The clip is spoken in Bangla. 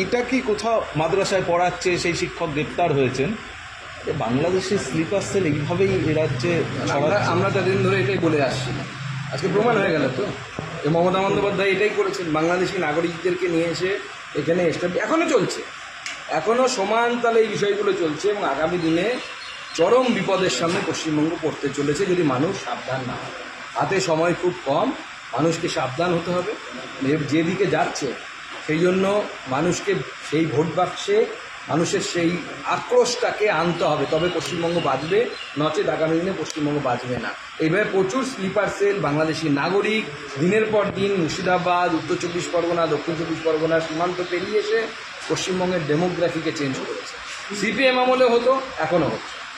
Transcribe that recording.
এইটা কি কোথাও মাদ্রাসায় পড়াচ্ছে সেই শিক্ষক গ্রেপ্তার হয়েছেন? বাংলাদেশের স্লিপার সেল এইভাবেই এ রাজ্যে আমরা তাদের ধরে এটাই বলে আসছি, আজকে প্রমাণ হয়ে গেল তো। মমতা বন্দ্যোপাধ্যায় এটাই করেছেন, বাংলাদেশি নাগরিকদেরকে নিয়ে এসে এখানে এখনও চলছে, এখনও সমান তালে এই বিষয়গুলো চলছে এবং আগামী দিনে চরম বিপদের সামনে পশ্চিমবঙ্গ পড়তে চলেছে যদি মানুষ সাবধান না হয়। হাতে সময় খুব কম, মানুষকে সাবধান হতে হবে। যেদিকে যাচ্ছে সেই জন্য মানুষকে সেই ভোট বাক্সে মানুষের সেই আক্রোশটাকে আনতে হবে, তবে পশ্চিমবঙ্গ বাঁচবে, নচেত আগামী দিনে পশ্চিমবঙ্গ বাঁচবে না। এইভাবে প্রচুর স্লিপার সেল বাংলাদেশি নাগরিক দিনের পর দিন মুর্শিদাবাদ, উত্তর চব্বিশ পরগনা, দক্ষিণ চব্বিশ পরগনা সীমান্ত পেরিয়ে এসে পশ্চিমবঙ্গের ডেমোগ্রাফিকে চেঞ্জ করেছে। সিপিএম আমলে হতো, এখনও হচ্ছে।